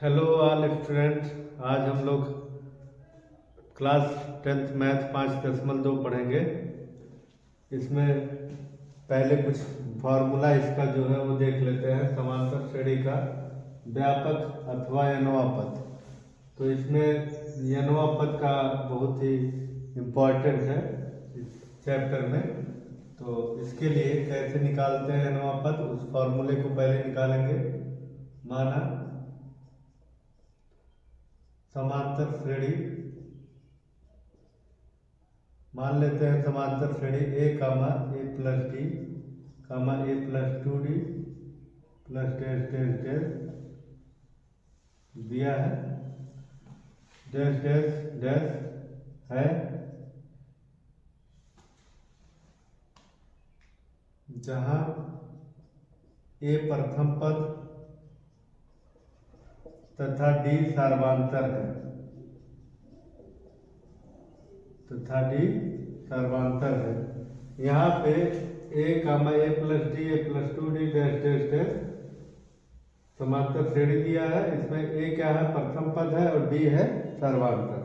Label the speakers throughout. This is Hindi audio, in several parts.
Speaker 1: Hello all students. आज हम लोग क्लास 10th मैथ 5.2 पढ़ेंगे। इसमें पहले कुछ फार्मूला इसका जो है वो देख लेते हैं। समांतर श्रेणी का व्यापक अथवा एनोवा पथ। तो इसमें एनोवा पथ का बहुत ही इम्पोर्टेंट है इस चैप्टर में। तो इसके लिए कैसे निकालते हैं एनोवा पथ, उस फार्मूले को पहले निकालेंगे। माना समांतर श्रेणी, मान लेते हैं समांतर श्रेणी a comma a plus d comma a plus 2d plus dash dash dash दिया है, डैश डैश डैश है, जहां ए प्रथम पद तथा डी सर्वांतर है, तथा डी सर्वांतर है। यहाँ पे a comma a plus 2d dash dash dash समांतर श्रेणी दिया है। इसमें ए क्या है, प्रथम पद है, और डी है सर्वांतर।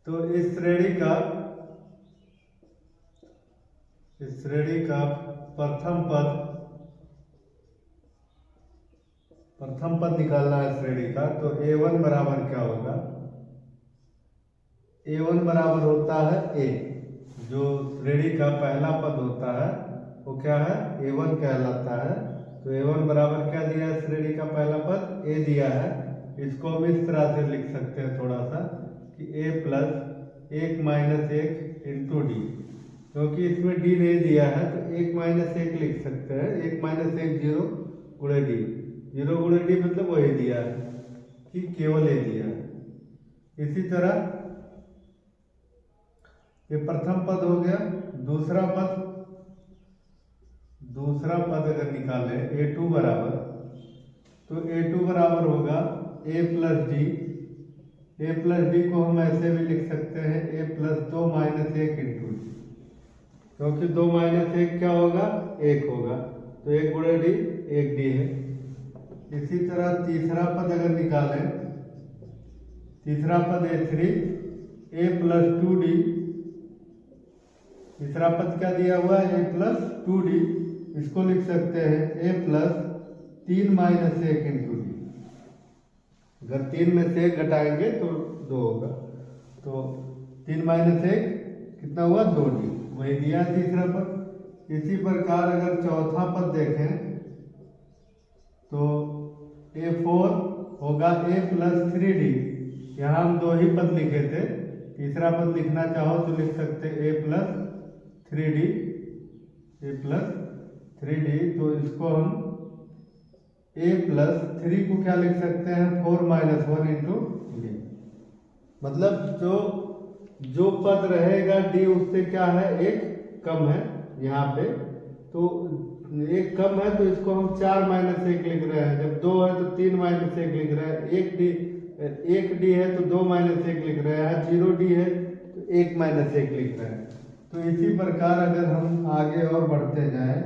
Speaker 1: तो इस श्रेणी का प्रथम पद निकालना है श्रेणी का। तो a1 बराबर क्या होगा, a1 बराबर होता है a, जो श्रेणी का पहला पद होता है वो क्या है, a1 कहलाता है। तो a1 बराबर क्या दिया है, श्रेणी का पहला पद a दिया है। इसको हम इस तरह से लिख सकते हैं थोड़ा सा कि a plus 1 minus 1 into d, क्योंकि इसमें d नहीं दिया है तो 1 माइनस 1 लिख सकते हैं। 1 माइनस 1 0 गुणे डी, 0 गुणे डी मतलब वही दिया है कि केवल ए दिया है। इसी तरह ये प्रथम पद हो गया। दूसरा पद अगर निकाले a2 बराबर, तो a2 बराबर होगा a plus D. A plus D को हम ऐसे भी लिख सकते हैं a plus 2 minus 1 into d, क्योंकि 2 माइनस 1 क्या होगा, 1 होगा। तो 1 गुणे डी 1 डी है। इसी तरह तीसरा पद अगर निकालें, तीसरा पद a3 a प्लस 2d, तीसरा पद क्या दिया हुआ है, a प्लस 2d, इसको लिख सकते हैं a plus 3 minus 1 into D. अगर 3 में से 1 घटाएंगे तो 2 होगा। तो 3 माइनस 1 कितना हुआ, 2d, वही दिया तीसरा पद। इसी प्रकार अगर चौथा पद देखें तो a4 होगा a प्लस 3d। यहाँ हम 2 ही पद लिखे थे, तीसरा पद लिखना चाहो तो लिख सकते a plus 3d, a plus 3d। तो इसको हम a प्लस 3 को क्या लिख सकते हैं, 4 माइनस 1 इंटू डी। मतलब जो पद रहेगा d उससे क्या है, एक कम है यहाँ पे। तो एक कम है तो इसको हम 4 माइनस 1 लिख रहे हैं। जब 2 है तो 3 माइनस 1 लिख रहे हैं। 1 डी है तो 2 माइनस 1 लिख रहे हैं। 0 डी है तो 1 माइनस 1 लिख रहे हैं। तो इसी प्रकार अगर हम आगे और बढ़ते जाएं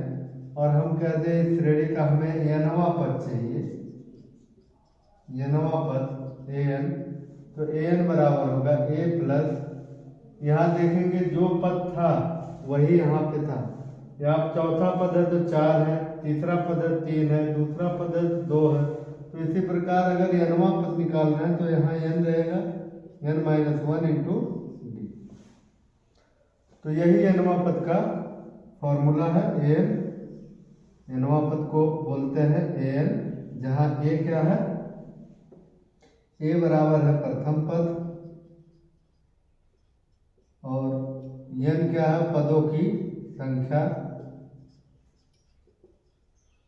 Speaker 1: और हम कहते हैं इस श्रेणी का हमें एनवा पद चाहिए, एनवा पद an, तो an बराबर होगा a प्लस, यहाँ देखेंगे जो पद था वही यहाँ पे था। यहाँ चौथा पद है तो 4 है, तीसरा पद है 3 है, दूसरा पद है 2 है। तो इसी प्रकार अगर एनवा पद निकालना है तो यहाँ n रहेगा n माइनस 1 इंटू डी। तो यही एनवा पद का फॉर्मूला है। an, एनवा पद को बोलते हैं an, जहाँ a क्या है, a बराबर है प्रथम पद, और n क्या है, पदों की संख्या,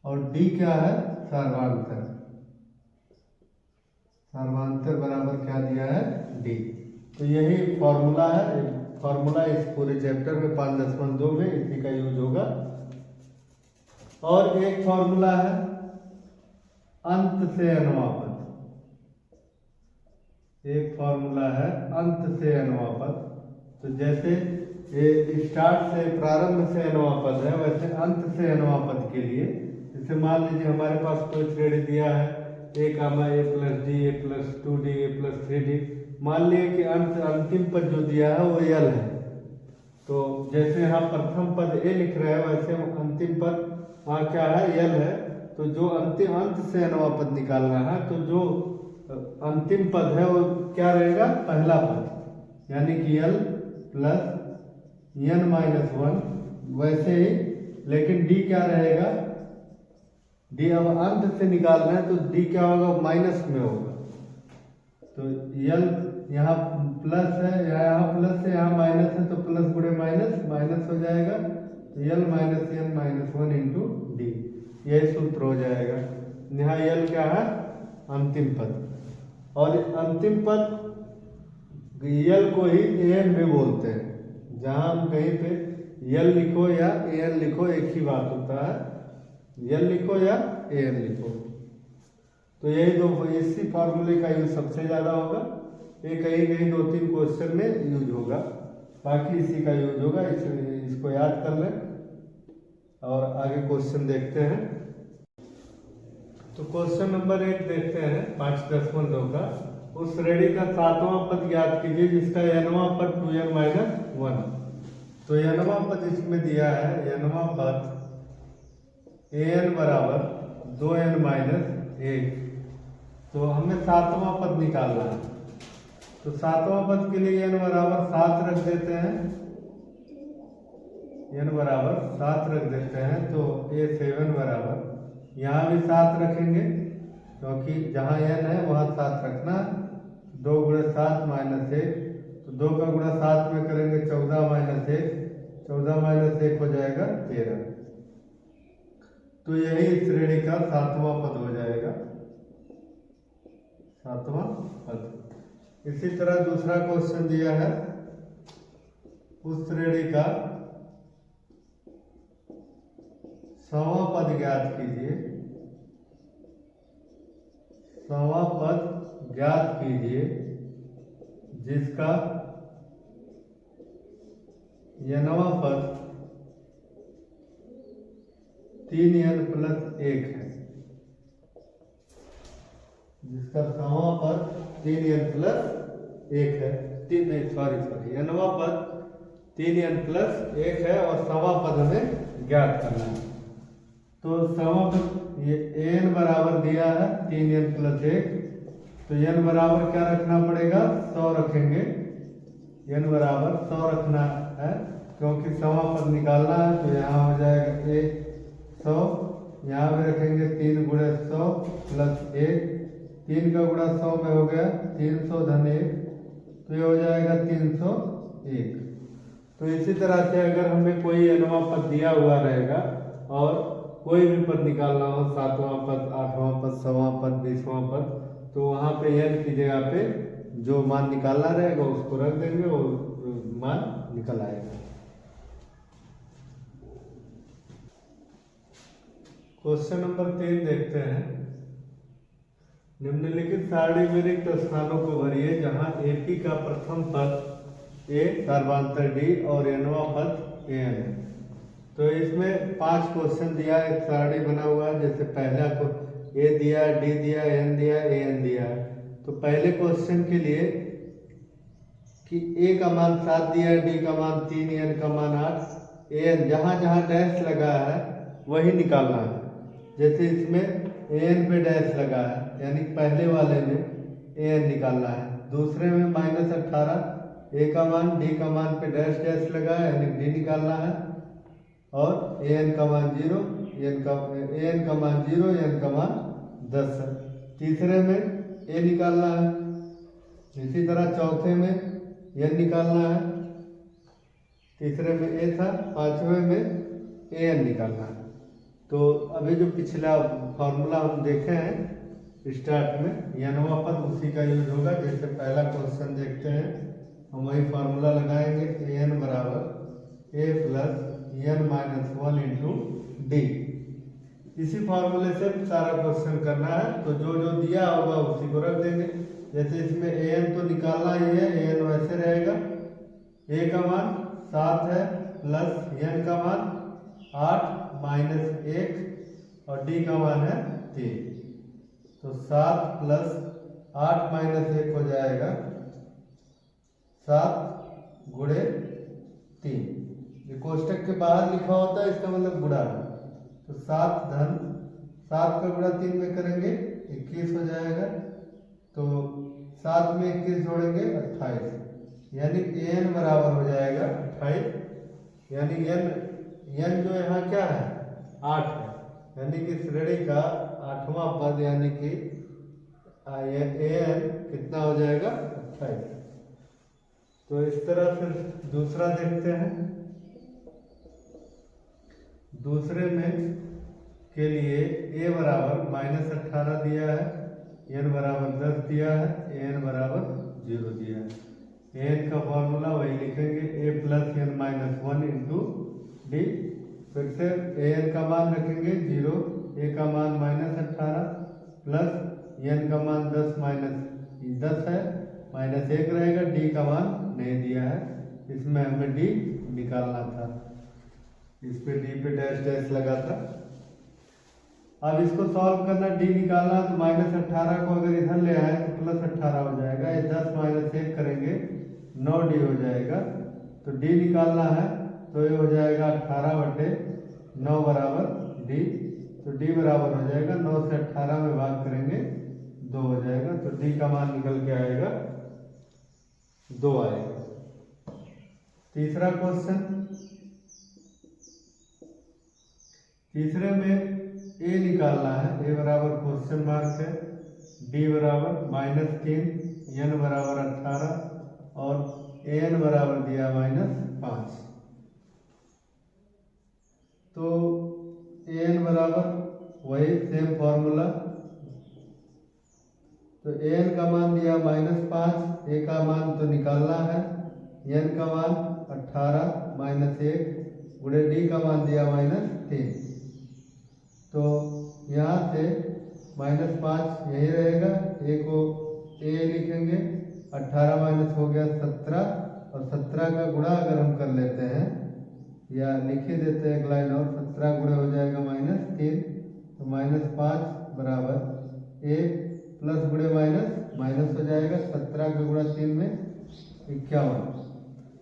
Speaker 1: और d क्या है, सर्वांतर। सर्वांतर बराबर क्या दिया है, d। तो यही फॉर्मूला है। फॉर्मूला इस पूरे चैप्टर में 5.2 में इसी का यूज होगा। और एक फॉर्मूला है अंत से एनवा पद। एक फॉर्मूला है अंत से एनवा पद। तो जैसे ये स्टार्ट से प्रारंभ से nवां पद है, वैसे अंत से nवां पद के लिए जैसे मान लीजिए हमारे पास कोई श्रेणी दिया है a comma a plus D A plus 2d A plus 3d। मान लिए कि अंतिम पद जो दिया है वो यल है, तो जैसे यहाँ प्रथम पद a लिख रहे हैं वैसे अंतिम पद वहाँ क्या है, यल है। तो जो अंतिम अंत से nवां पद निकालना है, तो जो अंतिम पद है वो क्या रहेगा, पहला पद, यानी कि यल प्लस n माइनस 1। वैसे ही लेकिन d क्या रहेगा, d अब अंत से निकालना है तो d क्या होगा, माइनस में होगा। तो यल यहाँ प्लस है, यहाँ प्लस है, यहाँ माइनस है, तो प्लस गुणे माइनस माइनस हो जाएगा। तो l minus n minus 1 into d, यही सूत्र हो जाएगा। यहाँ यल क्या है, अंतिम पद, और अंतिम पद यल को ही an भी बोलते हैं। जहाँ हम कहीं पे यल लिखो या an लिखो एक ही बात होता है, यल लिखो या an लिखो। तो यही दो, इसी फॉर्मूले का यूज सबसे ज़्यादा होगा। ये कहीं कहीं 2-3 क्वेश्चन में यूज होगा, बाकी इसी का यूज होगा। इसको याद कर लें और आगे क्वेश्चन देखते हैं। तो क्वेश्चन नंबर 1 देखते हैं 5.2 का। उस श्रेणी का 7वां पद ज्ञात कीजिए जिसका nवां पद 2n माइनस 1। तो nवां पद इसमें दिया है, nवां पद an बराबर 2n माइनस 1। तो हमें 7वां पद निकालना है, तो 7वां पद के लिए n बराबर 7 रख देते हैं, n बराबर 7 रख देते हैं। तो ये 7 बराबर, यहाँ भी 7 रखेंगे क्योंकि जहाँ n है वहाँ 7 रखना। 2 गुणे 7 माइनस 1, तो 2 का गुणा 7 में करेंगे 14 माइनस 1, 14 माइनस 1 हो जाएगा 13। तो यही इस श्रेणी का 7वां पद हो जाएगा, 7वां पद। इसी तरह दूसरा क्वेश्चन दिया है, उस श्रेणी का 100वां पद ज्ञात कीजिए, 100वां पद ज्ञात कीजिए जिसका nवां पद 3n प्लस 1 है, जिसका 100वां पद 3n प्लस 1 है। nवां पद 3n प्लस 1 है और 100वां पद हमें ज्ञात करना है। तो 100वां पद ये n बराबर दिया है 3n प्लस 1, तो n बराबर क्या रखना पड़ेगा, 100 रखेंगे। n बराबर 100 रखना है क्योंकि 100वां पद निकालना है। तो यहाँ हो जाएगा 100, यहाँ भी रखेंगे 3 गुणे 100 प्लस 1, 3 का गुणा 100 में हो गया 300 धन 1, तो ये हो जाएगा 301। तो इसी तरह से अगर हमें कोई nवां पद दिया हुआ रहेगा और कोई भी पद निकालना हो, 7वां पद, 8वां पद, 100वां पद, 20वां पद, तो वहाँ पे n की जगह पे जो मान निकालना रहेगा उसको रख देंगे, वो मान निकल आएगा। क्वेश्चन नंबर 3 देखते हैं। निम्नलिखित सारणी में रिक्त स्थानों को भरिए जहाँ AP का प्रथम पद A सर्वांतर D और nवां पद an है। तो इसमें 5 क्वेश्चन दिया, एक सारणी बना हुआ है। जैसे पहला को A दिया, D दिया, n दिया, an दिया। तो पहले क्वेश्चन के लिए कि A का मान 7 दिया है, D का मान 3, n का मान 8, an जहाँ जहाँ डैश लगा है वही निकालना है। जैसे इसमें an पे डैश लगा है, यानी पहले वाले में an निकालना है। दूसरे में -18, A का मान D का मान पे डैश डैश लगा है, यानी D निकालना है। और an का मान 0, an का मान 0, n का मान 10 है। तीसरे में a निकालना है। इसी तरह चौथे में n निकालना है, तीसरे में a था, पांचवें में an निकालना है। तो अभी जो पिछला फॉर्मूला हम देखे हैं स्टार्ट में, nवां पद उसी का यूज होगा। जैसे पहला क्वेश्चन देखते हैं, हम वही फार्मूला लगाएंगे कि n बराबर a plus n minus 1 into D. इसी फार्मूले से सारा क्वेश्चन करना है। तो जो जो दिया होगा उसी को रख देंगे। जैसे इसमें an तो निकालना ही है, an वैसे रहेगा, a का मान 7 है प्लस n का मान 8 माइनस 1 और d का मान है 3। तो 7 प्लस 8 माइनस 1 हो जाएगा 7 गुणे 3। ये कोष्टक के बाहर लिखा होता है, इसका मतलब गुणा है। तो 7 धन 7 का गुणा 3 में करेंगे 21 हो जाएगा। तो 7 में 21 जोड़ेंगे 28, यानी n बराबर हो जाएगा 28। यानी n जो यहाँ क्या है 8 है, यानी कि श्रेणी का 8वां पद, यानी कि an कितना हो जाएगा 28। तो इस तरह फिर दूसरा देखते हैं। दूसरे में के लिए a बराबर -18 दिया है, n बराबर 10 दिया है, an बराबर 0 दिया है। an का फॉर्मूला वही लिखेंगे, a plus n minus 1 into D. फिर से an का मान रखेंगे 0, a का मान -18 प्लस n का मान 10 माइनस 10 है, माइनस 1 रहेगा, d का मान नहीं दिया है, इसमें हमें d निकालना था, इस पे d पे डैश डैश लगा था। अब इसको सॉल्व करना, d निकालना, तो -18 को अगर इधर ले आए तो +18 हो जाएगा। ये 10 माइनस 1 करेंगे 9d हो जाएगा। तो d निकालना है तो ये हो जाएगा 18/9 बराबर d। तो d बराबर हो जाएगा 9 से 18 में भाग करेंगे 2 हो जाएगा। तो d का मान निकल के आएगा 2 आएगा। तीसरा क्वेश्चन, तीसरे में a निकालना है, a बराबर क्वेश्चन मार्क है, d बराबर -3, n बराबर 18 और an बराबर दिया -5। तो an बराबर वही सेम फॉर्मूला। तो an का मान दिया -5, a का मान तो निकालना है, n का मान 18 माइनस 1 गुणे d का मान दिया -3। तो यहाँ से -5 यही रहेगा, a को a लिखेंगे, 18 माइनस हो गया 17 और 17 का गुणा अगर हम कर लेते हैं या लिख ही देते हैं एक लाइन और, 17 गुणे हो जाएगा -3। तो -5 बराबर a प्लस गुणे माइनस हो जाएगा, 17 का गुणा 3 में 51।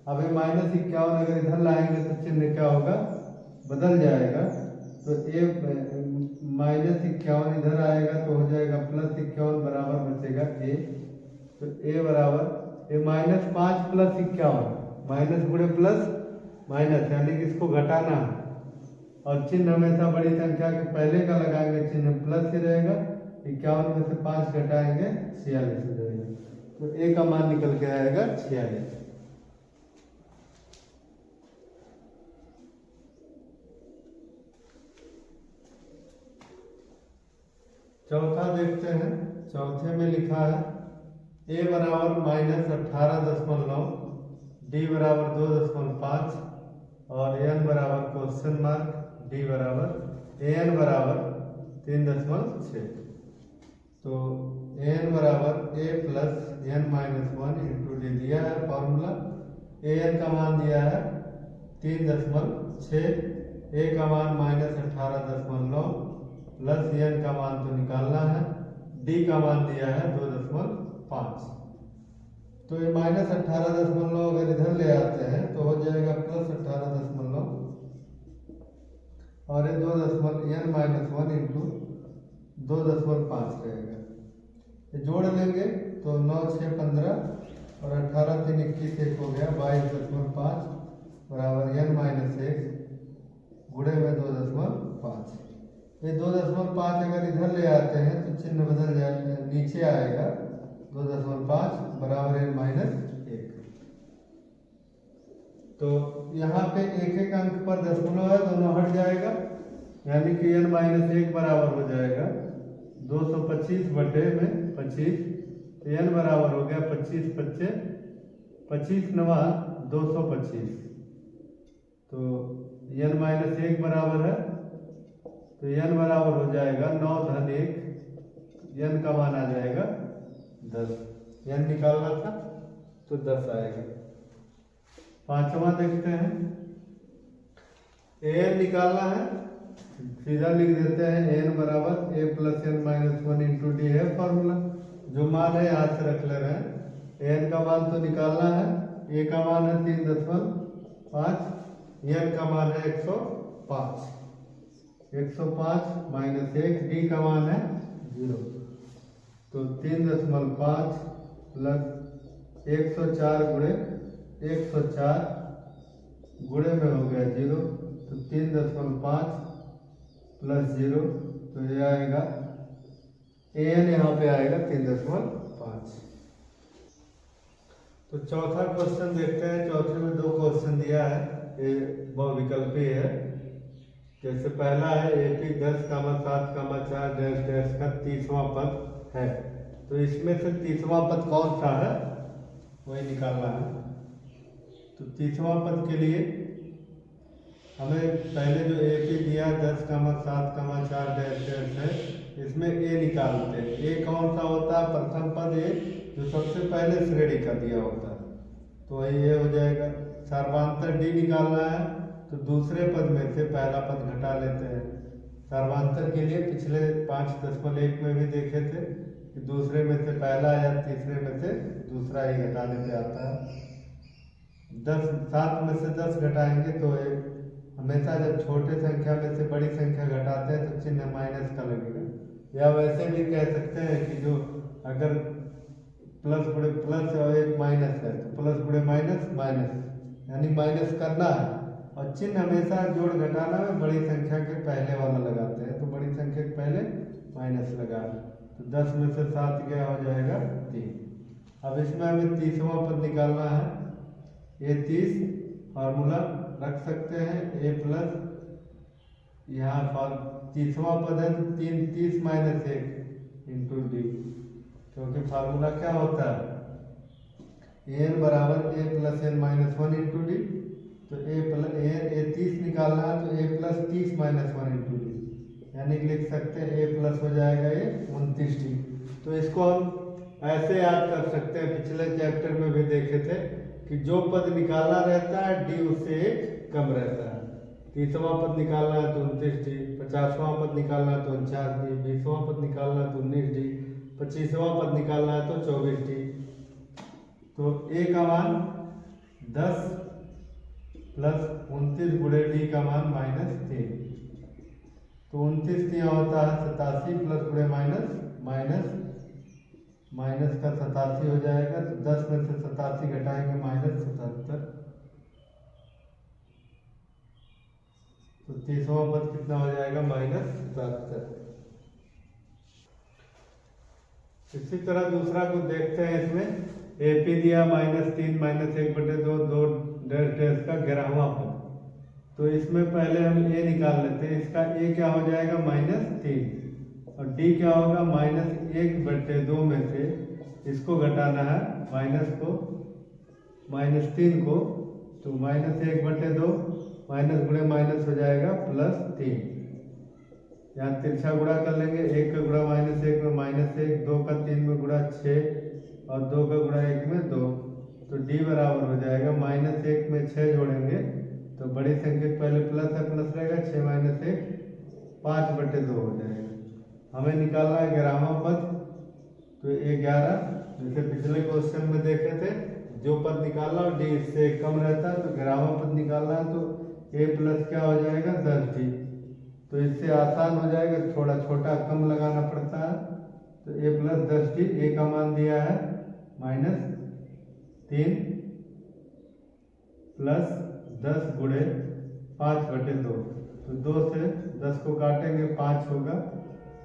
Speaker 1: अब ये -51 अगर इधर लाएंगे तो चिन्ह क्या होगा, बदल जाएगा। तो a -51 इधर आएगा तो हो जाएगा +51 बराबर बचेगा a। तो a बराबर -5 + 51, माइनस गुणे प्लस माइनस, यानी कि इसको घटाना है और चिन्ह हमेशा बड़ी संख्या के पहले का लगाएंगे, चिन्ह प्लस ही रहेगा। 51 में से 5 घटाएंगे 46 हो जाएगा। तो a का मान निकल के आएगा 46। चौथा देखते हैं। चौथे में लिखा है a बराबर -18.9, d बराबर 2.5 और n बराबर क्वेश्चन मार्क, d बराबर an बराबर 3.6। तो an बराबर a plus n minus 1 into D दिया है फॉर्मूला। an का मान दिया है 3.6, a का मान -18.9 प्लस n का मान तो निकालना है, d का मान दिया है 2.5। तो ये -18.9 अगर इधर ले आते हैं तो हो जाएगा +18.9 और ये n-1 इंटू 2.5 रहेगा। ये जोड़ लेंगे तो 9 6 15 और 18 3 21 1 हो गया 22.5 बराबर n-1 गुणे में 2.5। ये 2.5 अगर इधर ले आते हैं तो चिन्ह बदल जाएगा, नीचे आएगा 2.5 बराबर n-1। तो यहाँ पे एक एक अंक पर दशमलव है, दोनों हट जाएगा, यानी कि n-1 बराबर हो जाएगा 225 बटे में 25। तो n बराबर हो गया 25 25 25 9 225। तो n-1 बराबर है, तो n बराबर हो जाएगा 9 धन 1, n का मान आ जाएगा 10। n निकालना था तो 10 आएगा। पांचवा देखते हैं, एन निकालना है, सीधा लिख देते हैं एन बराबर a plus n minus one into d है फॉर्मूला। जो मान है याद से रख ले रहे हैं। एन का मान तो निकालना है, ए का मान है 3.5, एन का मान है 105, 105 माइनस 1, डी का मान है 0, तो 3.5 प्लस 104 गुणे 104 गुणे में हो गया 0, तो 3.5 प्लस 0, तो ये आएगा एन यहाँ पे आएगा 3.5। तो चौथा क्वेश्चन देखते हैं। चौथे में दो क्वेश्चन दिया है, ये बहुविकल्पी है। जैसे पहला है एपी 10,7,4 डैश डैश का 30वां पद है, तो इसमें से 30वां पद कौन सा है वही निकालना है। तो 30वां पद के लिए हमें पहले जो एपी दिया 10,7,4 डैश डैश है, इसमें ए निकालते हैं। ए कौन सा होता है? प्रथम पद ए जो सबसे पहले श्रेणी का दिया होता है, तो वही ये हो जाएगा। सर्वांतर डी निकालना है, तो दूसरे पद में से पहला पद घटा लेते हैं। सर्वांतर के लिए पिछले 5.1 में भी देखे थे कि दूसरे में से पहला या तीसरे में से दूसरा ही घटाने पे आता है। 7 में से 10 घटाएंगे तो हमेशा जब छोटे संख्या में से बड़ी संख्या घटाते हैं तो चिन्ह माइनस का लगेगा। या वैसे भी कह सकते हैं कि जो अगर प्लस गुणे प्लस और एक माइनस है तो प्लस गुणे माइनस माइनस, यानी माइनस करना है। और चिन्ह हमेशा जोड़ घटाना में बड़ी संख्या के पहले वाला लगाते हैं, तो बड़ी संख्या के पहले माइनस लगा, तो 10 में से 7 गया हो जाएगा 3। अब इसमें हमें 30वां पद निकालना है। ये 30 फार्मूला रख सकते हैं, ए प्लस यहाँ 30वां पद है तो 30 माइनस 1 इंटू डी, क्योंकि फार्मूला क्या होता है एन बराबर a plus n minus 1 into d. तो ए 30 निकालना है तो a plus 30 minus 1 into d, यानी कि लिख सकते हैं ए प्लस हो जाएगा ये 29 डी। तो इसको हम ऐसे याद कर सकते हैं, पिछले चैप्टर में भी देखे थे कि जो पद निकालना रहता है डी उससे एक कम रहता है। 30वां पद निकालना है तो 29 डी, 50वां पद निकालना है तो 49 डी, 20वां पद निकालना है तो 19 डी, 25वां पद निकालना है तो 24 डी। तो ए का मान 10 प्लस 29 गुणे डी का मान -3, तो 29 यहाँ होता है 87 प्लस गुणे माइनस माइनस माइनस का 87 हो जाएगा, तो 10 में से 87 घटाएंगे -77, तो 30वां पद कितना हो जाएगा -77। इसी तरह दूसरा को देखते हैं। इसमें एपी दिया -3 -1/2 2 डैश डैश का 11वां पद, तो इसमें पहले हम ए निकाल लेते हैं। इसका ए क्या हो जाएगा -3 और डी क्या होगा -1/2 में से इसको घटाना है माइनस को -3 को, तो -1/2 माइनस गुणे माइनस हो जाएगा +3। यहाँ तिरछा गुणा कर लेंगे, 1 का गुणा -1 में -1, 2 का 3 में गुणा 6 और 2 का गुणा 1 में 2, तो डी बराबर हो जाएगा -1 में 6 जोड़ेंगे तो बड़ी संख्या पहले प्लस है, प्लस रहेगा 6 माइनस 1 5/2 हो जाएगा। हमें निकालना है 11वां पद, तो ये 11 जैसे पिछले क्वेश्चन में देखे थे, जो पद निकालना और डी इससे कम रहता है, तो 11वां पद निकालना है तो ए प्लस क्या हो जाएगा 10 डी, तो इससे आसान हो जाएगा, थोड़ा छोटा कम लगाना पड़ता है। तो ए प्लस 10 डी, ए का मान दिया है -3 प्लस 10 गुणे 5/2, तो 2 से 10 को काटेंगे 5 होगा,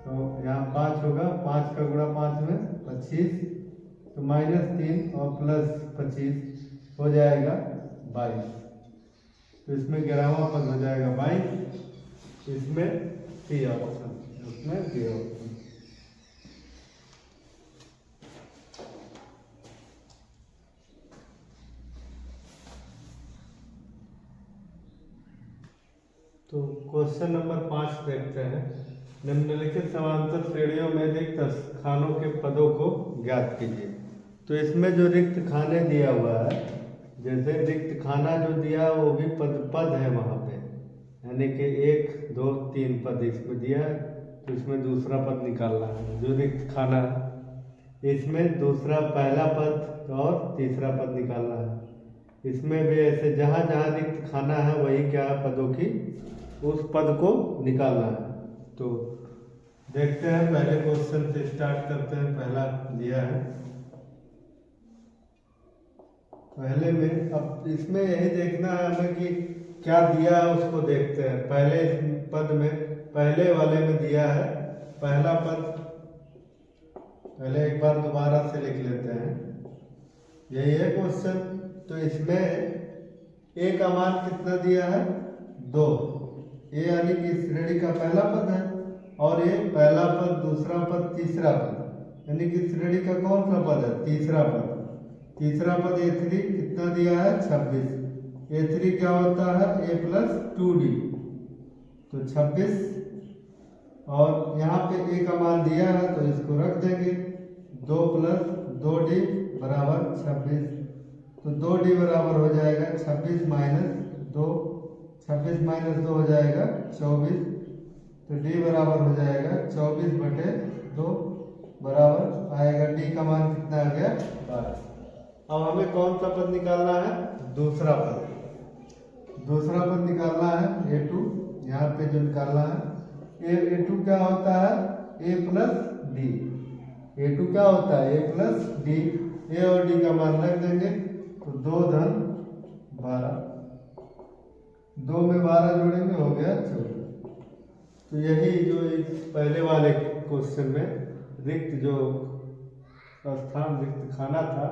Speaker 1: तो यहाँ 5 होगा, 5 का गुणा 5 में 25, तो -3 और +25 हो जाएगा 22, तो इसमें 11वां पद हो जाएगा 22, इसमें सी ऑप्शन, उसमें सी ऑप्शन। तो क्वेश्चन नंबर 5 देखते हैं। निम्नलिखित समांतर श्रेणियों में रिक्त खानों के पदों को ज्ञात कीजिए। तो इसमें जो रिक्त खाने दिया हुआ है जैसे रिक्त खाना जो दिया वो भी पद है वहाँ पे, यानी कि 1 2 3 पद इसमें दिया है, तो इसमें दूसरा पद निकालना है। जो रिक्त खाना है इसमें दूसरा पहला पद और तीसरा पद निकालना है। इसमें भी ऐसे जहाँ जहाँ रिक्त खाना है वही क्या है पदों की उस पद को निकालना है। तो देखते हैं, पहले क्वेश्चन से स्टार्ट करते हैं। पहला दिया है पहले में, अब इसमें यही देखना है हमें कि क्या दिया है उसको देखते हैं। पहले पद में पहले वाले में दिया है पहला पद, पहले एक बार दोबारा से लिख लेते हैं, यही है क्वेश्चन। तो इसमें ए का मान कितना दिया है 2, ए यानी कि श्रेणी का पहला पद है, और ये पहला पद दूसरा पद तीसरा पद, यानी कि श्रेणी का कौन सा पद है तीसरा पद। तीसरा पद A3 कितना दिया है 26, A3 क्या होता है A प्लस 2D, तो 26, और यहाँ पे A का मान दिया है तो इसको रख देंगे, 2 प्लस 2D बराबर 26, तो 2D बराबर हो जाएगा 26 माइनस 2, 26 माइनस 2 हो जाएगा 24, तो D बराबर हो जाएगा 24/2 बराबर आएगा, D का मान कितना आ गया 12। अब हमें कौन सा पद निकालना है दूसरा पद, दूसरा पद निकालना है A2, यहाँ पे जो निकालना है A2 क्या होता है A प्लस D, A2 क्या होता है A प्लस D, A और D का मान रख देंगे, तो 2 धन 12, 2 में 12 जोड़ेंगे हो गया 14। तो यही जो इस पहले वाले क्वेश्चन में रिक्त जो स्थान रिक्त खाना था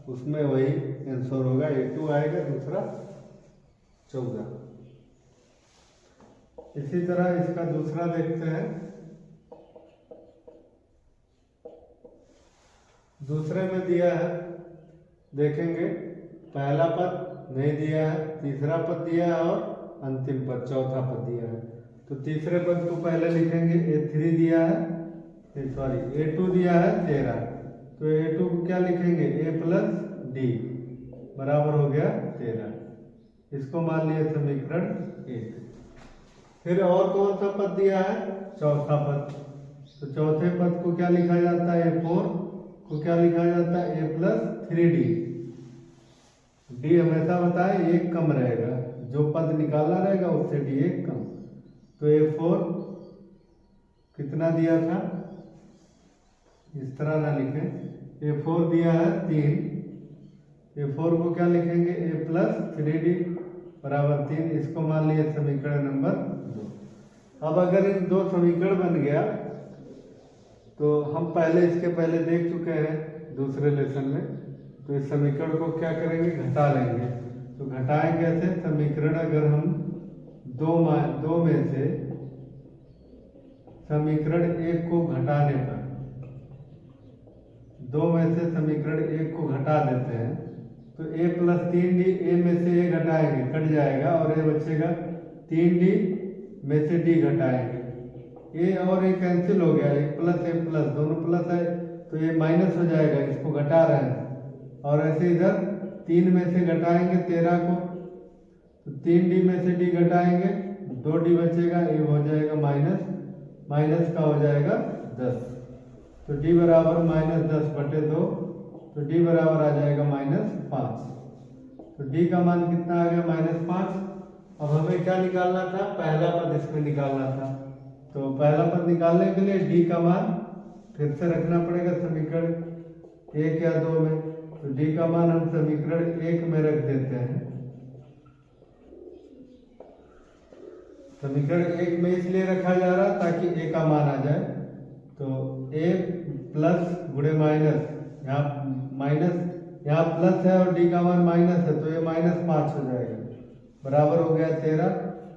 Speaker 1: उसमें वही आंसर होगा, A2 आएगा, दूसरा 14। इसी तरह इसका दूसरा देखते हैं। दूसरे में दिया है, देखेंगे पहला पद नहीं दिया है, तीसरा पद दिया है और अंतिम पद चौथा पद दिया है। तो तीसरे पद को पहले लिखेंगे, A3 दिया है, सॉरी A2 दिया है 13, तो A2 को क्या लिखेंगे A प्लस D बराबर हो गया 13, इसको मान लिया समीकरण 1। फिर और कौन सा पद दिया है चौथा पद, तो चौथे पद को क्या लिखा जाता है A4 को क्या लिखा जाता है A प्लस 3D, D हमेशा बताए 1 कम रहेगा, जो पद निकाला रहेगा उससे D 1 कम, तो A4 कितना दिया था, इस तरह ना लिखें, A4 दिया है 3, A4 को क्या लिखेंगे A प्लस 3D बराबर 3, इसको मान लिया समीकरण नंबर 2। अब अगर इन दो समीकरण बन गया तो हम पहले इसके पहले देख चुके हैं दूसरे लेसन में, तो इस समीकरण को क्या करेंगे घटा लेंगे। तो घटाएं कैसे, समीकरण अगर हम दो में से समीकरण 1 को घटाने पर, 2 में से समीकरण 1 को घटा देते हैं तो A प्लस 3D, A में से A घटाएंगे कट जाएगा और A बचेगा, 3D में से D घटाएंगे, A और A कैंसिल हो गया, A प्लस A प्लस दोनों प्लस है तो ये माइनस हो जाएगा, इसको घटा रहे हैं, और ऐसे इधर 3 में से घटाएंगे 13 को, तो 3D में से D घटाएंगे, 2D बचेगा, ये हो जाएगा माइनस, माइनस का हो जाएगा 10, तो D बराबर -10/2, तो D बराबर आ जाएगा -5, तो D का मान कितना आ गया -5। अब हमें क्या निकालना था, पहला पद इसमें निकालना था, तो पहला पद निकालने के लिए D का मान फिर से रखना पड़ेगा समीकरण 1 या 2 में, तो D का मान हम समीकरण 1 में रख देते हैं। समीकरण 1 में इसलिए रखा जा रहा ताकि A का मान आ जाए, तो A प्लस गुणे माइनस, यहाँ प्लस है और D का मान माइनस है तो ये -5 हो जाएगा, बराबर हो गया 13,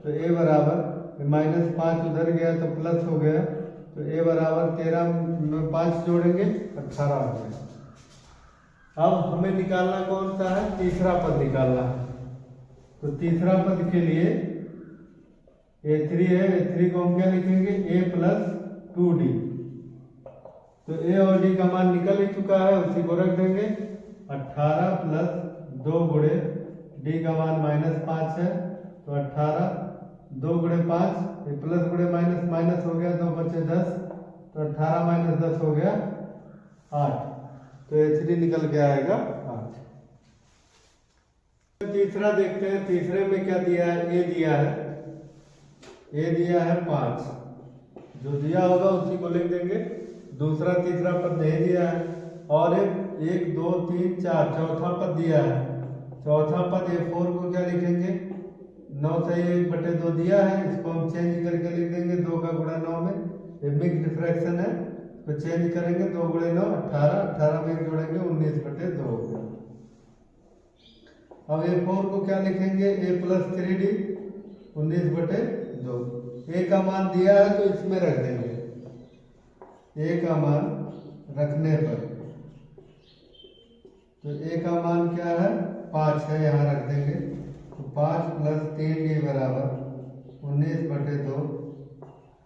Speaker 1: तो A बराबर -5 उधर गया तो प्लस हो गया, तो A बराबर 13 में 5 जोड़ेंगे 18 हो गया। अब हमें निकालना कौन सा है, तीसरा पद निकालना है, तो तीसरा पद के लिए A3 है, A3 को हम क्या लिखेंगे A प्लस 2D, तो A और D का मान निकल ही चुका है, उसी को रख देंगे, 18 प्लस 2 गुणे डी का मान -5 है तो 18, 2 गुणे 5, ये प्लस गुणे माइनस माइनस हो गया, 2 बचे 10, तो 18 माइनस 10 हो गया 8, तो H3 निकल के आएगा 8। तीसरा देखते हैं, तीसरे में क्या दिया है, ए दिया है 5, जो दिया होगा उसी को लिख देंगे, दूसरा तीसरा पद नहीं दिया है, और एक 1 2 3 4 चौथा पद दिया है, चौथा पद A4 को क्या लिखेंगे, 9 से 1/2 दिया है, इसको हम चेंज करके लिख देंगे 2 का गुणा 9 में, ये मिक्स्ड फ्रैक्शन है, तो चेंज करेंगे 2 गुणे 9 18, 18 में जोड़ेंगे 19/2 हो गया। अब A4 को क्या लिखेंगे, A + 3D 19/2, A का मान दिया है तो इसमें रख देंगे, A का मान रखने पर, तो A का मान क्या है 5 है, यहाँ रख देंगे, तो 5 + 3D बराबर 19/2,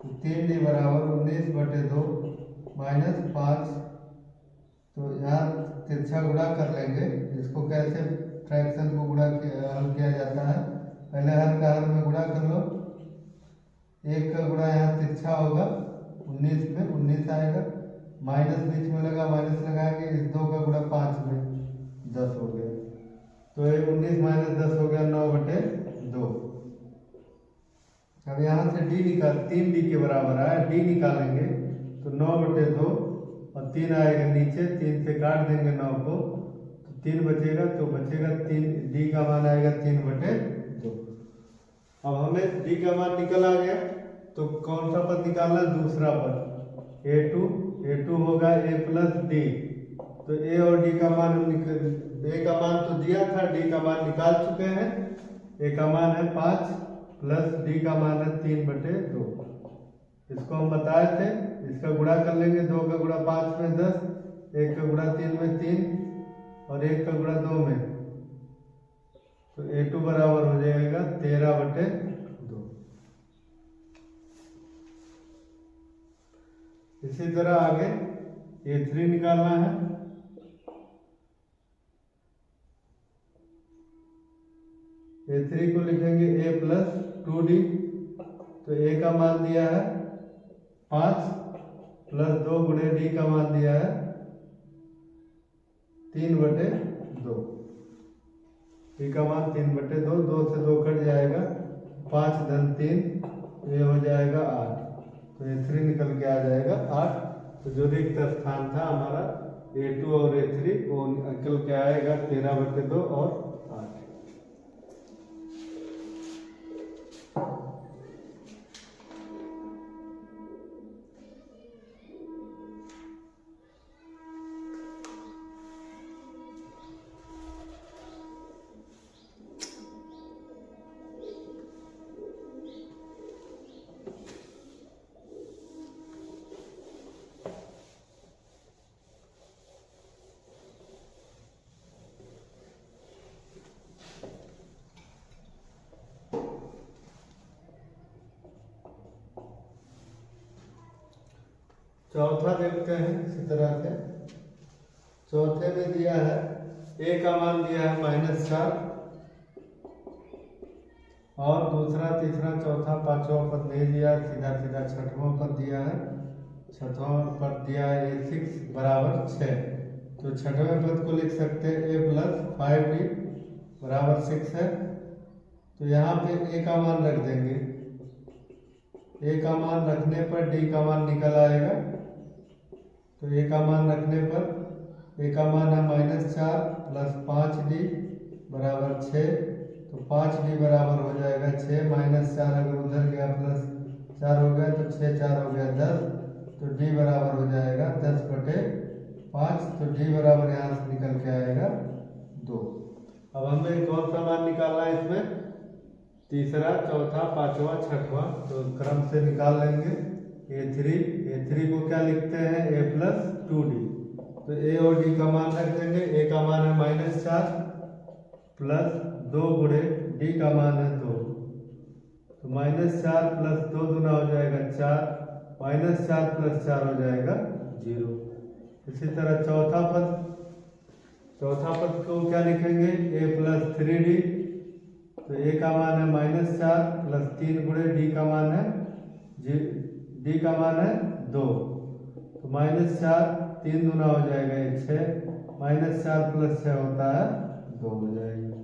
Speaker 1: तो 3D बराबर 19/2 -5, तो यहाँ तिरछा गुणा कर लेंगे, इसको कैसे फ्रैक्शन को गुणा हल किया जाता है, पहले हर का हर में गुणा कर लो, 1 का गुणा यहाँ तिरछा होगा 19 में 19 आएगा, माइनस बीच में लगा माइनस लगाएंगे, इस 2 का गुणा 5 में 10 हो गया, तो ये 19 - 10 हो गया 9/2। अब यहाँ से डी निकाल, 3D के बराबर आया, डी निकालेंगे तो 9/2 और 3 आएगा नीचे, 3 से काट देंगे 9 को, तो 3 बचेगा, तो बचेगा 3, डी का मान आएगा 3/2। अब हमें डी का मान निकल आ गया, तो कौन सा पद निकालना, दूसरा पद A2 होगा A + D, तो A और D का मान हम A का मान तो दिया था, D का मान निकाल चुके हैं, A का मान है 5 प्लस D का मान है 3/2, इसको हम बताए थे, इसका गुणा कर लेंगे, 2 का गुणा 5 में 10, 1 का गुणा 3 में 3 और 1 का गुणा 2 में, तो A2 बराबर हो जाएगा 13/2। इसी तरह आगे A3 निकालना है, A3 को लिखेंगे A + 2D, तो A का मान दिया है 5 प्लस 2 गुणे D का मान दिया है 3/2, D का मान 3/2, 2 से 2 कट जाएगा, 5 × 3 ये हो जाएगा 8, तो A3 निकल के आ जाएगा 8, तो जो रिक्त स्थान था हमारा A2 और A3 वो निकल के आएगा 13/2 और 8। चौथा देखते हैं इसी तरह से, चौथे में दिया है A का मान दिया है -4, और दूसरा तीसरा चौथा पांचवा पद नहीं दिया, सीधा सीधा छठवां पद दिया है, छठवां पद दिया है A6 बराबर 6, तो छठवें पद को लिख सकते हैं A + 5D बराबर 6 है, तो यहाँ पे A का मान रख देंगे, A का मान रखने पर D का मान निकल आएगा, तो A का मान रखने पर A का मान है -4 प्लस 5D बराबर 6, तो 5D बराबर हो जाएगा 6 -4 अगर उधर गया प्लस 4 हो गया, तो 6 4 हो गया 10, तो D बराबर हो जाएगा 10/5, तो D बराबर यहाँ से निकल के आएगा 2। अब हमें कौन सा मान निकालना है इसमें, तीसरा चौथा पांचवा छठवां, तो क्रम से निकाल लेंगे। A3 को क्या लिखते हैं A + 2D, तो A और D का मान रख देंगे, A का मान है -4 प्लस 2 गुणे D का मान है 2, तो -4 प्लस 2 दूना हो जाएगा 4, -4 + 4 हो जाएगा 0। इसी तरह चौथा चौथा पद को क्या लिखेंगे, a प्लस 3d, तो a का मान है -4 प्लस 3 गुणे d का मान है d का मान है 2, तो -4 3 दूना हो जाएगा 6, -4 प्लस 6 होता है 2 हो जाएगा।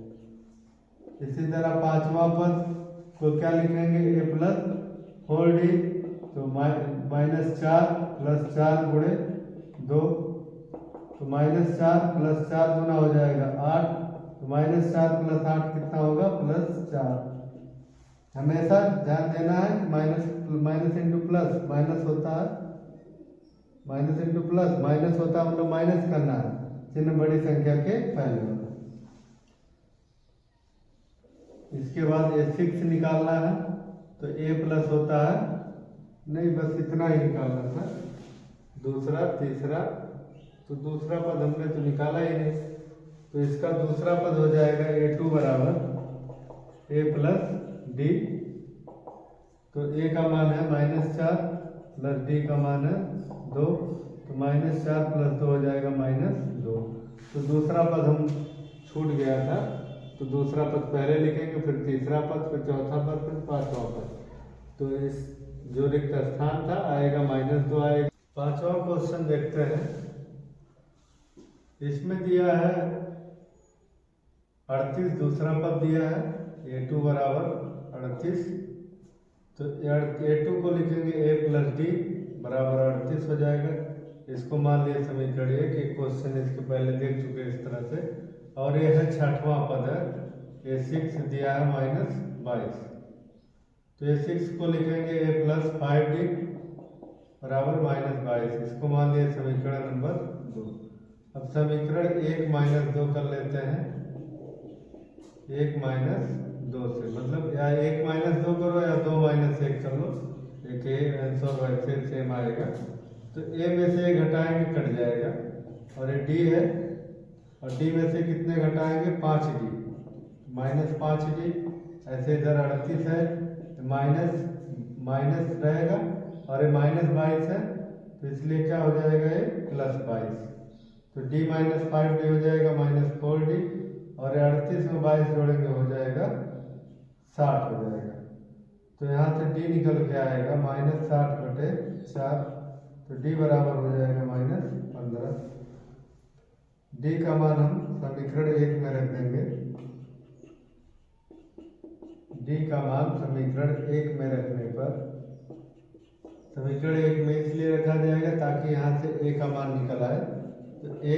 Speaker 1: इसी तरह पांचवा पद को क्या लिखेंगे, a प्लस 4d, तो -4 प्लस 4 गुणे 2, तो -4 प्लस 4 गुना हो जाएगा 8, तो -4 प्लस 8 कितना होगा, +4। हमेशा ध्यान देना है कि माइनस इंटू प्लस माइनस होता है, माइनस इंटू प्लस माइनस होता है, मतलब माइनस करना है, चिन्ह बड़ी संख्या के पहले होगा। इसके बाद a6 निकालना है, तो a प्लस होता है, नहीं बस इतना ही निकालना था, दूसरा तीसरा, तो दूसरा पद हमने तो निकाला ही नहीं, तो इसका दूसरा पद हो जाएगा a2 बराबर a प्लस d, तो a का मान है -4 प्लस d का मान है 2, तो -4 प्लस 2 हो जाएगा -2, तो दूसरा पद हम छूट गया था, तो दूसरा पद पहले लिखेंगे, फिर तीसरा पद, फिर चौथा पद, फिर पांचवा पद, तो इस जो रिक्त स्थान था आएगा -2 आएगा। पांचवा क्वेश्चन देखते हैं। इसमें दिया है 38, दूसरा पद दिया है a2 बराबर 38, तो a2 को लिखेंगे a प्लस d बराबर 38 हो जाएगा। इसको मान लिया समीकरण 1, एक क्वेश्चन इसके पहले देख चुके इस तरह से, और ये है छठवां पद है, a6 दिया है -22, तो a6 को लिखेंगे a प्लस 5d बराबर -22, इसको मान लिया समीकरण नंबर 2। अब समीकरण 1 - 2 कर लेते हैं, 1 - 2 से, मतलब या 1 - 2 करो या 2 - 1 कर लो, एक आंसर वैसे सेम आएगा। तो a में से घटाएंगे कट जाएगा, और ये d है, और d में से कितने घटाएंगे, 5d, -5d, ऐसे इधर 38 है, माइनस माइनस रहेगा, और ये -22 है, तो इसलिए क्या हो जाएगा, ये +22, तो d - 5d हो जाएगा -4d, और 38 में 22 जोड़ेंगे हो जाएगा 60 हो जाएगा। तो यहाँ से d निकल के आएगा -60/4, तो d बराबर हो जाएगा -15। d का मान हम समीकरण 1 में रख देंगे, d का मान समीकरण 1 में रखने पर, समीकरण 1 में इसलिए रखा जाएगा ताकि यहाँ से a का मान निकल आए, तो a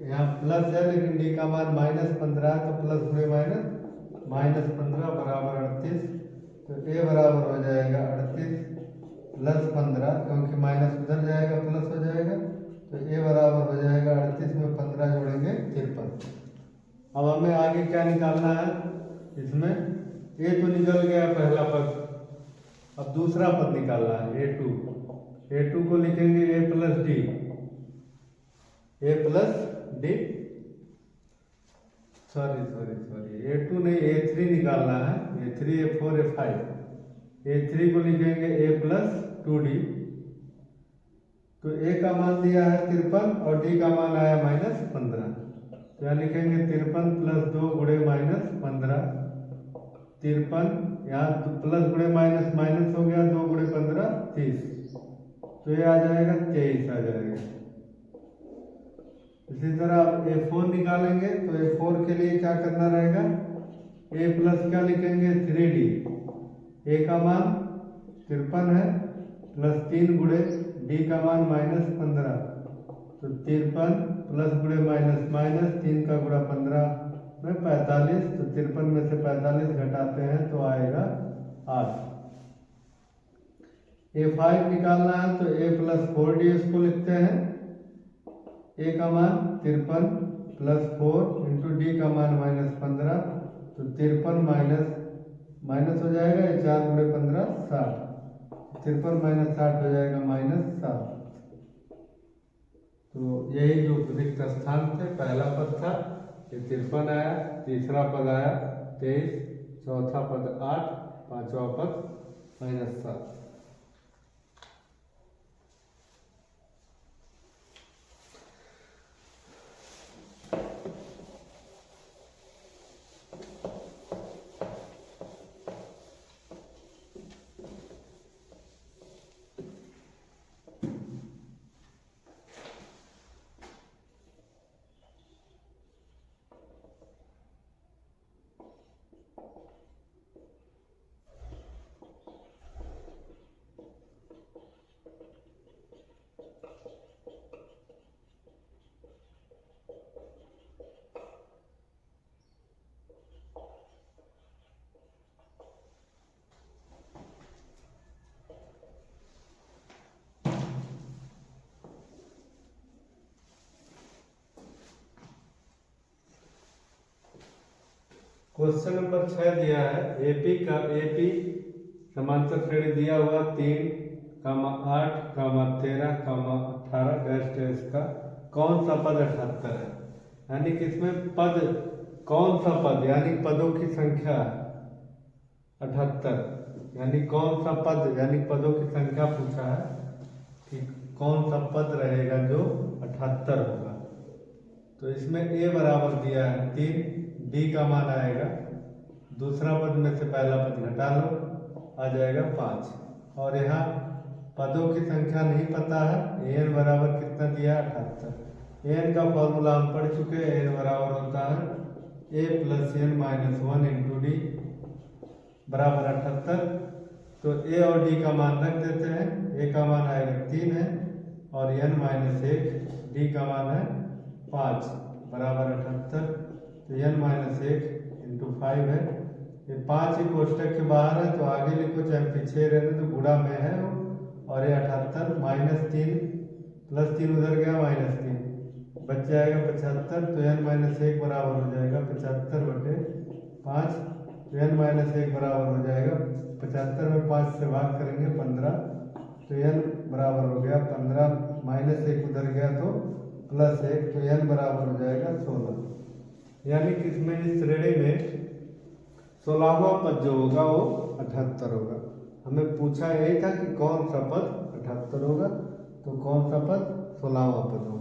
Speaker 1: यहाँ प्लस है लेकिन d का मान -15 है, तो प्लस गुणे माइनस -15 बराबर 38, तो a बराबर हो जाएगा 38 प्लस 15, क्योंकि माइनस उधर जाएगा प्लस हो जाएगा, तो a बराबर हो जाएगा 38 में 15 जोड़ेंगे 53। अब हमें आगे क्या निकालना है, इसमें a तो निकल गया पहला पद, अब दूसरा पद निकालना है a2 को लिखेंगे a plus d, sorry a2 नहीं a3 निकालना है, a3 a4 a5, a3 को लिखेंगे a प्लस 2d, तो a का मान दिया है 53 और d का मान आया -15, तो यहाँ लिखेंगे 53 प्लस 2 गुणे -15, 53 यहाँ प्लस गुणे माइनस माइनस हो गया, 2 गुणे 15 30, तो ये आ जाएगा 23 आ जाएगा। इसी तरह a4 निकालेंगे, तो a4 के लिए क्या करना रहेगा, a प्लस क्या लिखेंगे 3d, a का मान 53 है, प्लस 3 गुणे d का मान -15, तो 53 प्लस गुणे माइनस माइनस 3 का गुणा 15 में 45, तो 53 में से 45 घटाते हैं तो आएगा 8। a5 निकालना है, तो a प्लस 4d इसको लिखते हैं, a का मान 53 प्लस 4 इंटू d का मान -15, तो 53 माइनस हो जाएगा, 4 गुणे 15 60, 53 माइनस 60 हो जाएगा -7। तो यही जो रिक्त स्थान थे, पहला पद था ये 53 आया, तीसरा पद आया 23, चौथा पद 8, पांचवा पद -7। क्वेश्चन नंबर 6 दिया है एपी समांतर श्रेणी दिया हुआ 3, 8, 13, 18 डैश डैश का कौन सा पद 78 है। यानी कि इसमें पद कौन सा पद यानी पदों की संख्या 78, यानी कौन सा पद यानी पदों की संख्या पूछा है कि कौन सा पद रहेगा जो 78 होगा। तो इसमें ए बराबर दिया है 3, डी का मान आएगा, दूसरा पद में से पहला पद घटा लो, आ जाएगा 5। और यहाँ पदों की संख्या नहीं पता है, एन बराबर कितना दिया है 78। एन का फॉर्मूला हम पढ़ चुके हैं, एन बराबर होता है a plus n minus 1 into d बराबर 78। तो ए और डी का मान रख देते हैं, ए का मान आएगा 3 है और एन माइनस 1, डी का मान है 5 बराबर 78। तो एन माइनस 1 इंटू 5 है, ये 5 ही कोष्टक के बाहर है तो आगे लिखो चाहे पीछे रहने तो गुणा में है वो, और ये 78 माइनस 3 प्लस 3 उधर गया माइनस 3 बच जाएगा 75। तो एन माइनस 1 बराबर हो जाएगा 75/5। तो एन माइनस 1 बराबर हो जाएगा 75 में 5 से भाग करेंगे 15। तो एन बराबर हो गया 15 माइनस 1 उधर गया तो प्लस 1, तो एन बराबर हो जाएगा 16। यानी कि इसमें इस श्रेणी में 16वां पद जो होगा वो 78 होगा। हमें पूछा यही था कि कौन सा पद 78 होगा, तो कौन सा पद 16वां पद होगा।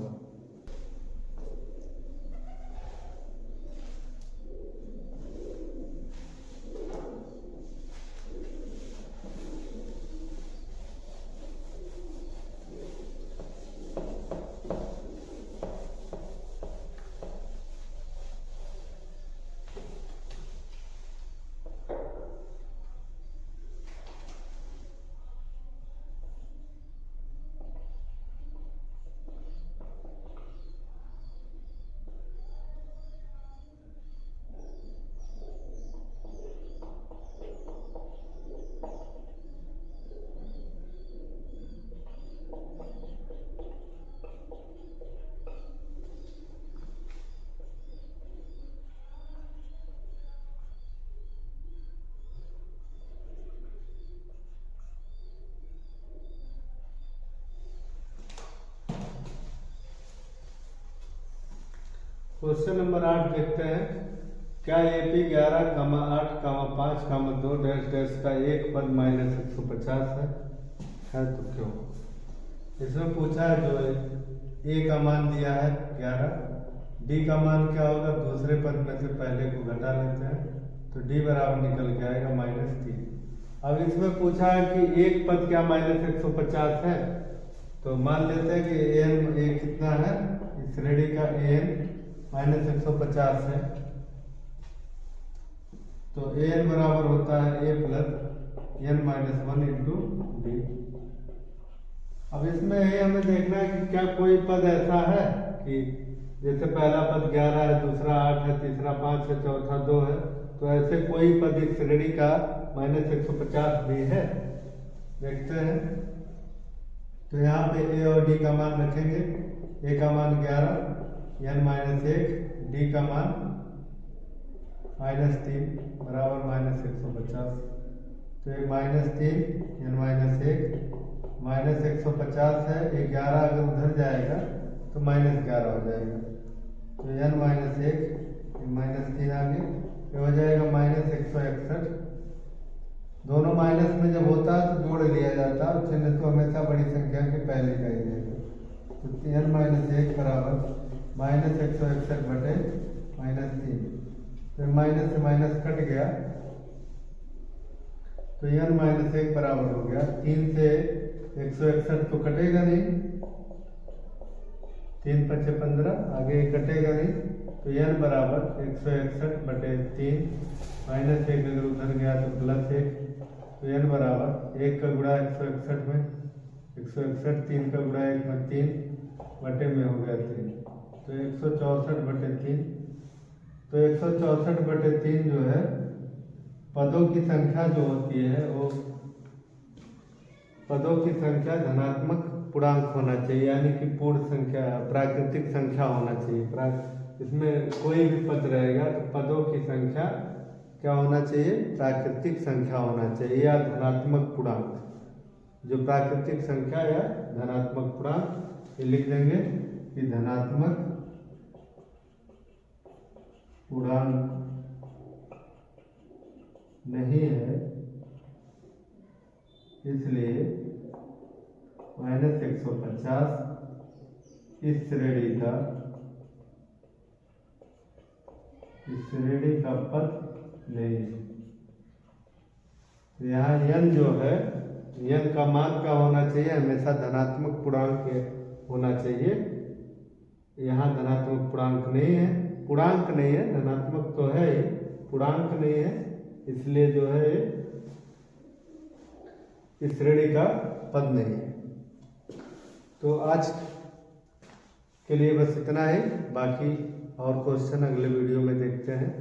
Speaker 1: क्वेश्चन नंबर 8 देखते हैं, क्या एपी 11, 8, 5, 2 डैश डैश का एक पद माइनस 150 है तो क्यों। इसमें पूछा है जो ए का मान दिया है 11, डी का मान क्या होगा, दूसरे पद में से पहले को घटा लेते हैं तो डी बराबर निकल के आएगा -3। अब इसमें पूछा है कि एक पद क्या माइनस 150 है, तो मान लेते हैं कि एन ए कितना है, इस श्रेणी का एन माइनस 150 है। तो एन बराबर होता है a plus n minus 1 into d. अब इसमें ये हमें देखना है कि क्या कोई पद ऐसा है कि जैसे पहला पद 11 है, दूसरा 8 है, तीसरा 5 है, चौथा 2 है, तो ऐसे कोई पद इस श्रेणी का माइनस 150 भी है, देखते हैं। तो यहाँ पे ए और डी का मान रखेंगे, ए का मान 11, एन माइनस 1, डी का मान -3 बराबर -150। तो ये -3 एन माइनस 1 -150 है, ये 11 अगर उधर जाएगा तो -11 हो जाएगा। तो एन माइनस 1 -3 आगे ये हो जाएगा -161। दोनों माइनस में जब होता है तो जोड़ लिया जाता है, चिन्ह तो हमेशा बड़ी संख्या के पहले का ही रहेगा। तो एन माइनस 1 बराबर -161 बटे -3। तो माइनस से माइनस कट गया तो एन माइनस 1 बराबर हो गया 3 से 161 तो कटेगा नहीं, 3 × 5 = 15, आगे कटेगा नहीं। तो एन बराबर 161 बटे 3, -1 अगर उधर गया तो +1। तो एन बराबर 1 का गुणा 161 में 161, 3 का गुणा 1 में 3 बटे में हो गया 3, तो 164 बटे 3। तो 164 बटे 3 जो है पदों की संख्या जो होती है वो पदों की संख्या धनात्मक पूर्णांक होना चाहिए, यानी कि पूर्ण संख्या प्राकृतिक संख्या होना चाहिए। इसमें कोई भी पद रहेगा तो पदों की संख्या क्या होना चाहिए, प्राकृतिक संख्या होना चाहिए या धनात्मक पूर्णांक। जो प्राकृतिक संख्या या धनात्मक पूर्णांक, ये लिख देंगे कि धनात्मक पूर्णांक नहीं है, इसलिए -150 इस श्रेणी का पद नहीं है। यहाँ n जो है, n का मान क्या होना चाहिए, हमेशा धनात्मक पूर्णांक होना चाहिए। यहाँ धनात्मक पूर्णांक नहीं है, पूर्णांक नहीं है, धनात्मक तो है ही, पूर्णांक नहीं है, इसलिए जो है इस श्रेणी का पद नहीं है। तो आज के लिए बस इतना ही, बाकी और क्वेश्चन अगले वीडियो में देखते हैं।